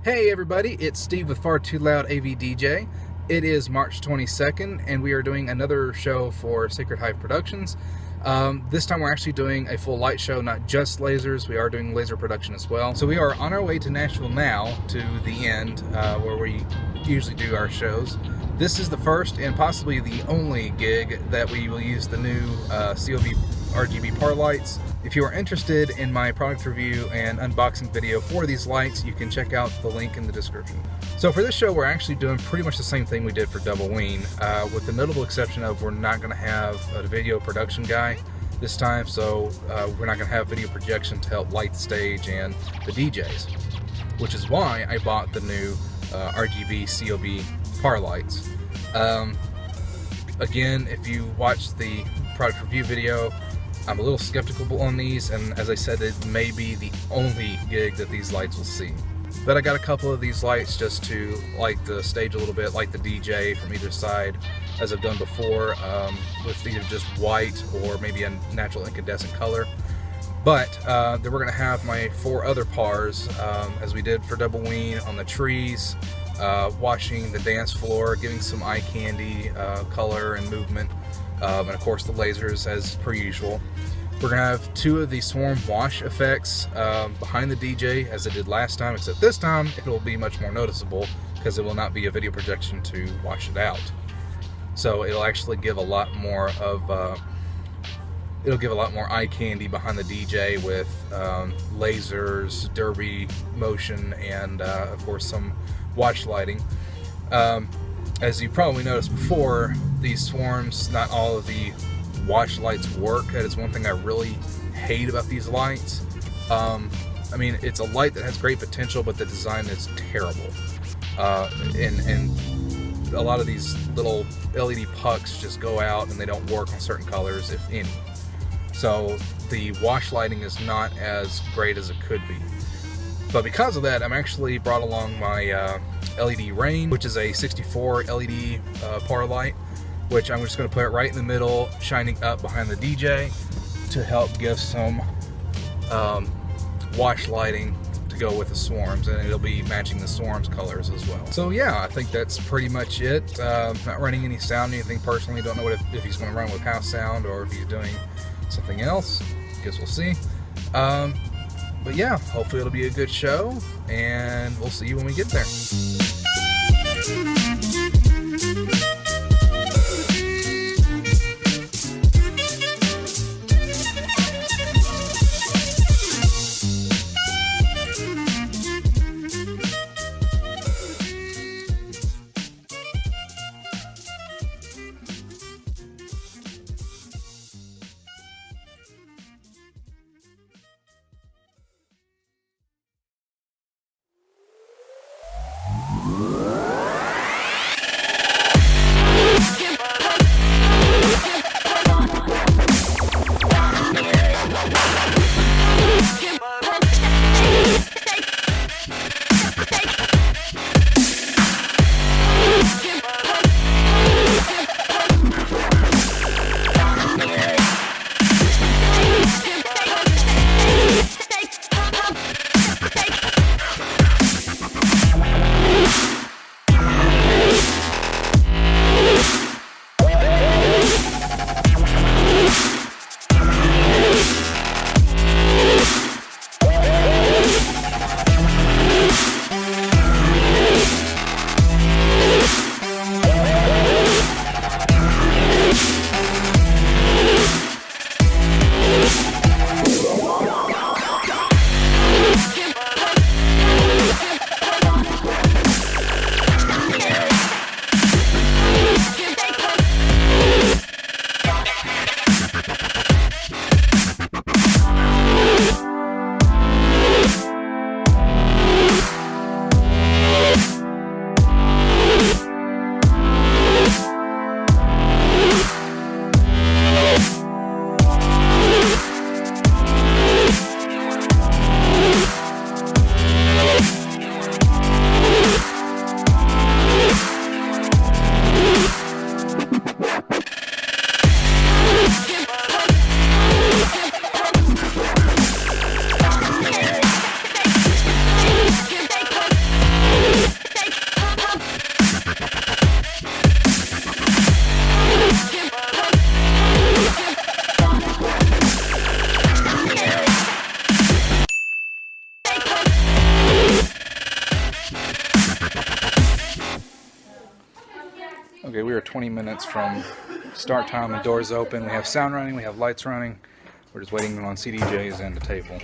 Hey everybody, it's Steve with Far Too Loud AV DJ. It is March 22nd and we are doing another show for Sacred Hive Productions. This time we're actually doing a full light show, not just lasers. We are doing laser production as well. So we are on our way to Nashville now, to the end, where we usually do our shows. This is the first and possibly the only gig that we will use the new COV RGB par lights. If you are interested in my product review and unboxing video for these lights, you can check out the link in the description. So for this show, we're actually doing pretty much the same thing we did for Double Ween, with the notable exception of we're not going to have a video production guy this time, so we're not going to have video projection to help light the stage and the DJs, which is why I bought the new RGB COB par lights. Again, if you watch the product review video, I'm a little skeptical on these, and as I said, it may be the only gig that these lights will see. But I got a couple of these lights just to light the stage a little bit, like the DJ from either side, as I've done before, with either just white or maybe a natural incandescent color. But then we're going to have my 4 other pars, as we did for Double Ween, on the trees, washing the dance floor, giving some eye candy color and movement. And of course the lasers as per usual. We're going to have 2 of the swarm wash effects behind the DJ as I did last time, except this time it will be much more noticeable because it will not be a video projection to wash it out. So it'll actually give a lot more of it'll give a lot more eye candy behind the DJ with lasers, derby motion, and of course some watch lighting. As you probably noticed before, these swarms, not all of the watch lights work. That is one thing I really hate about these lights. I mean, it's a light that has great potential, but the design is terrible. And a lot of these little LED pucks just go out and they don't work on certain colors, if any. So the wash lighting is not as great as it could be. But because of that, I'm actually brought along my LED Rain, which is a 64 LED par light, which I'm just going to put it right in the middle, shining up behind the DJ to help give some wash lighting to go with the swarms, and it'll be matching the swarms colors as well. So yeah, I think that's pretty much it. Not running any sound, anything personally. Don't know if he's going to run with house sound or if he's doing something else. Guess we'll see. But yeah, hopefully it'll be a good show, and we'll see you when we get there. Okay, we are 20 minutes from start time. The door's open. We have sound running. We have lights running. We're just waiting on CDJs and the table.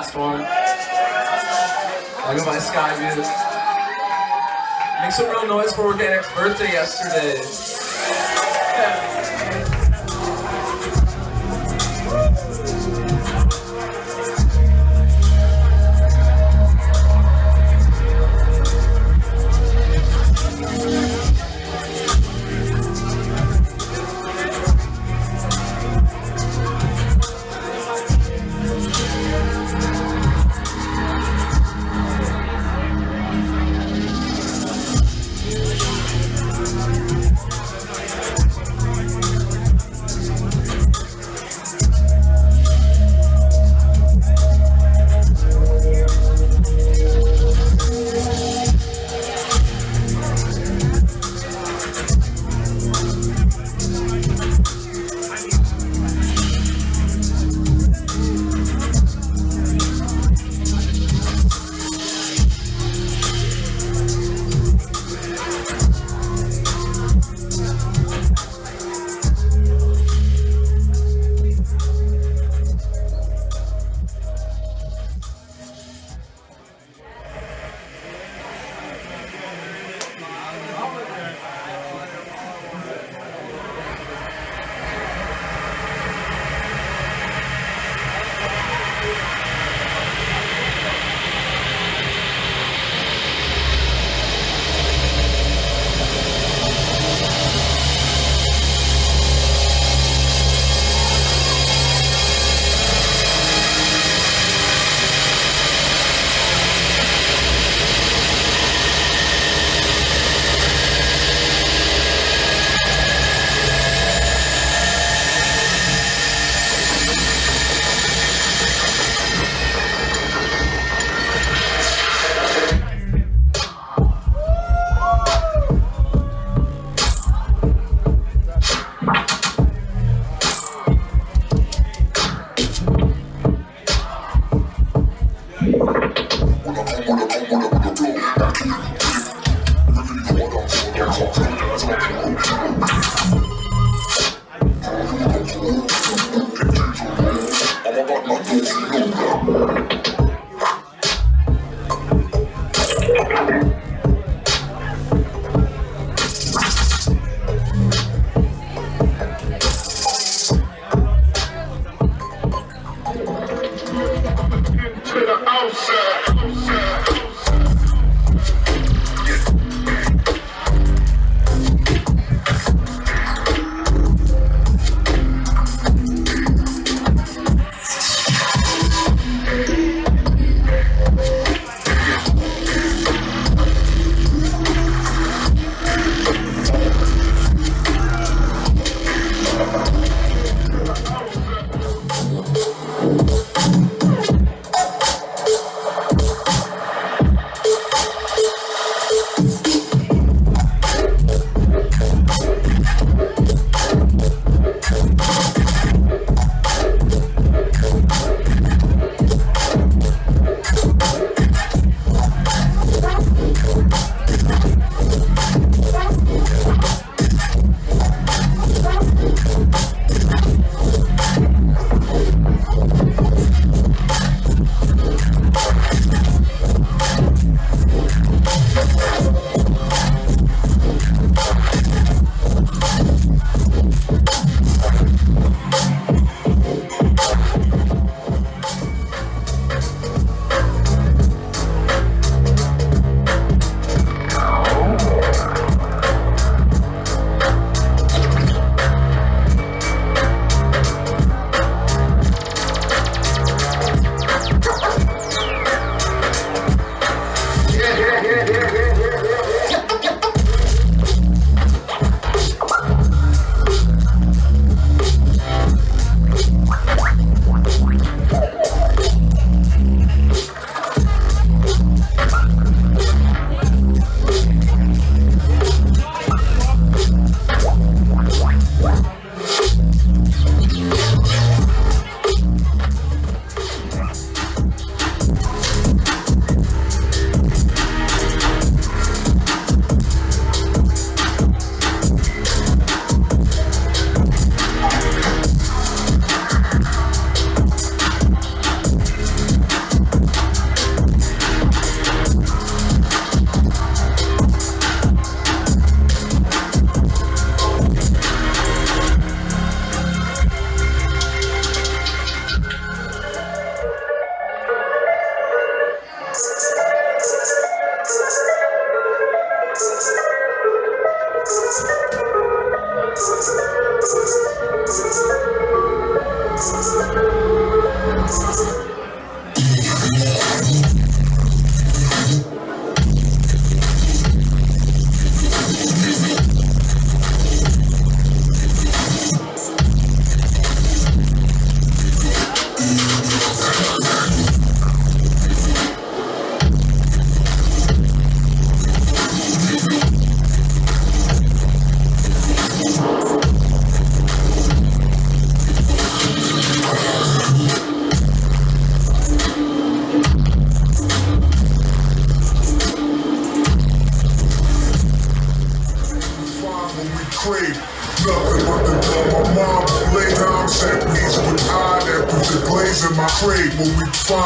last one. I go by Skyview. Make some real noise for Organic's birthday yesterday.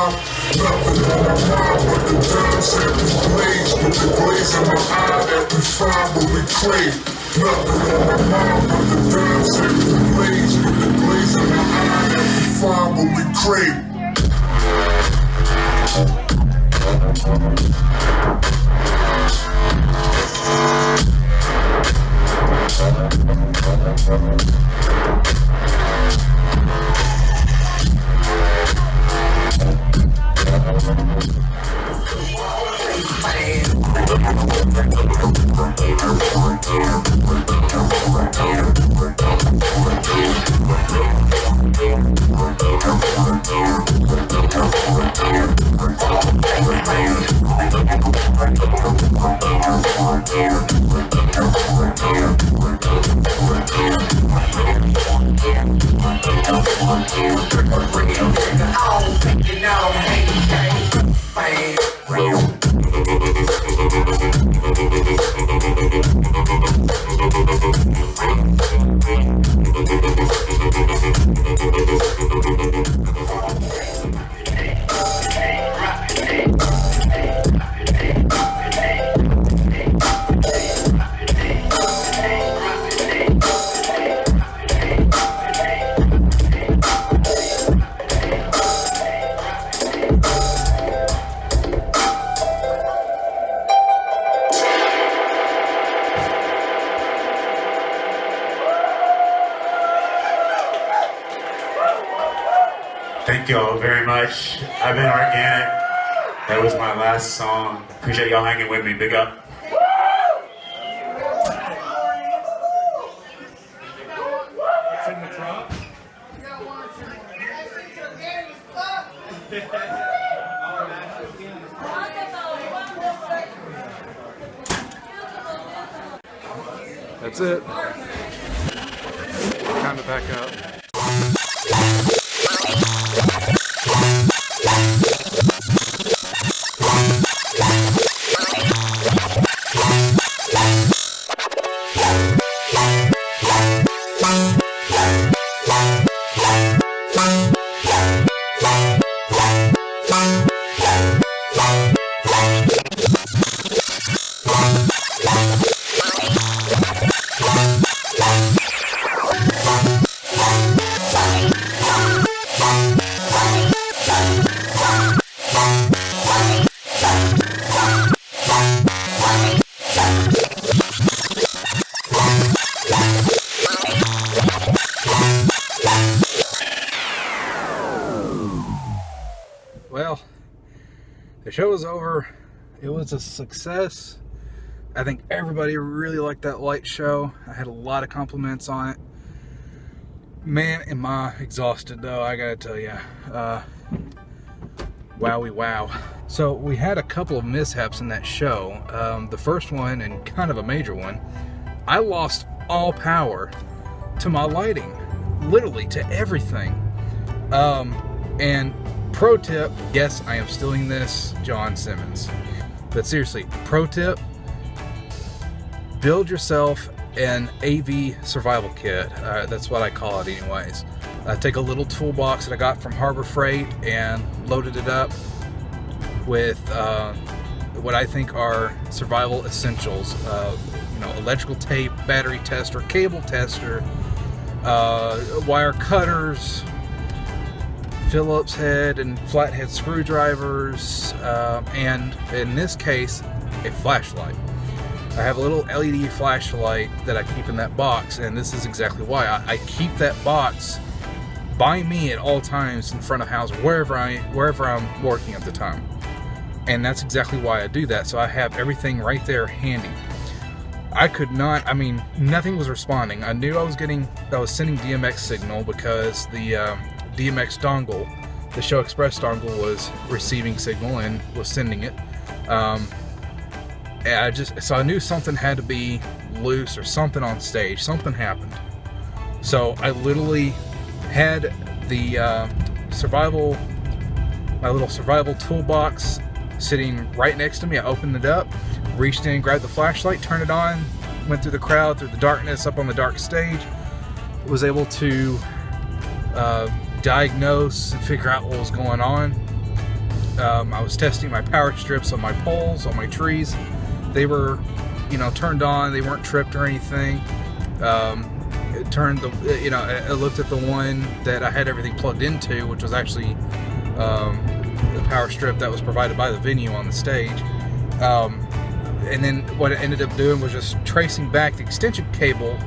vibe. Nothing on my mind but the dimes that we blaze. With the glaze in my eye that we find when we crave. Nothing on my mind but the dimes that we blaze. With the glaze in my eye that we find when we crave. Thank y'all very much. I've been organic. That was my last song. Appreciate y'all hanging with me. Big up. That's it. Time to pack up. Well, the show is over. It was a success. I think everybody really liked that light show. I had a lot of compliments on it. Man, am I exhausted though, I gotta tell you. Wowie wow. So we had a couple of mishaps in that show. The first one, and kind of a major one, I lost all power to my lighting. Literally to everything. And pro tip, yes, I am stealing this, John Simmons. But seriously, pro tip, build yourself an AV survival kit. That's what I call it anyways. Take a little toolbox that I got from Harbor Freight and loaded it up with what I think are survival essentials. You know, electrical tape, battery tester, cable tester, wire cutters, Phillips head and flathead screwdrivers, and in this case, a flashlight. I have a little LED flashlight that I keep in that box, and this is exactly why. I keep that box by me at all times in front of house, wherever I'm working at the time. And that's exactly why I do that, so I have everything right there handy. I could not, I mean, nothing was responding. I knew I was sending DMX signal because the DMX dongle, the ShowXpress dongle, was receiving signal and was sending it. And so I knew something had to be loose or something on stage. Something happened. So I literally had the my little survival toolbox sitting right next to me. I opened it up, reached in, grabbed the flashlight, turned it on, went through the crowd, through the darkness, up on the dark stage, was able to diagnose and figure out what was going on. I was testing my power strips on my poles, on my trees. They were, you know, turned on. They weren't tripped or anything. It turned the, you know, I looked at the one that I had everything plugged into, which was actually the power strip that was provided by the venue on the stage. And then what it ended up doing was just tracing back the extension cable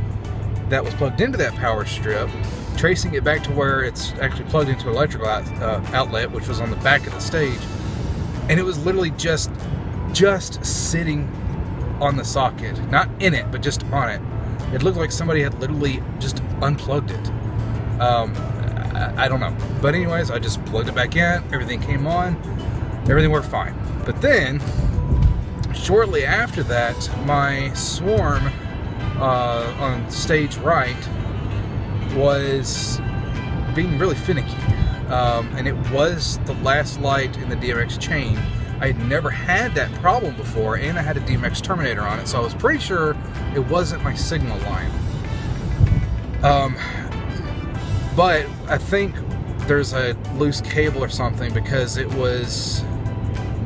that was plugged into that power strip, tracing it back to where it's actually plugged into an electrical outlet, which was on the back of the stage. And it was literally just sitting on the socket, not in it, but just on it. It looked like somebody had literally just unplugged it. I don't know. But anyways, I just plugged it back in, everything came on, everything worked fine. But then, shortly after that, my swarm on stage right was being really finicky. And it was the last light in the DMX chain. I had never had that problem before, and I had a DMX terminator on it, so I was pretty sure it wasn't my signal line. But I think there's a loose cable or something, because it was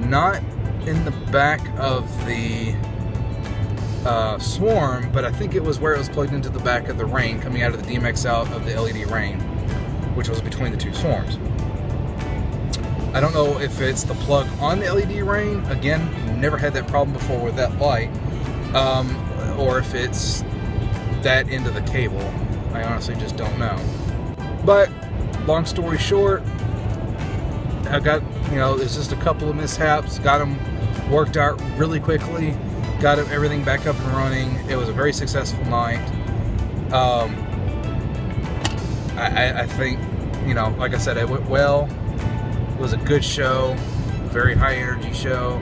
not in the back of the swarm, but I think it was where it was plugged into the back of the Rain, coming out of the DMX out of the LED Rain, which was between the two swarms. I don't know if it's the plug on the LED Rain, again, never had that problem before with that light, or if it's that end of the cable. I honestly just don't know. But, long story short, I got, you know, there's just a couple of mishaps, got them worked out really quickly, got everything back up and running. It was a very successful night. I think, you know, like I said, it went well. It was a good show, very high energy show.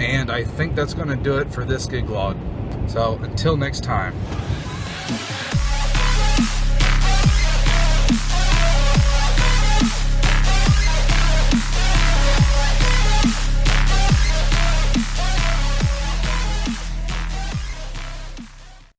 And I think that's going to do it for this gig log. So until next time.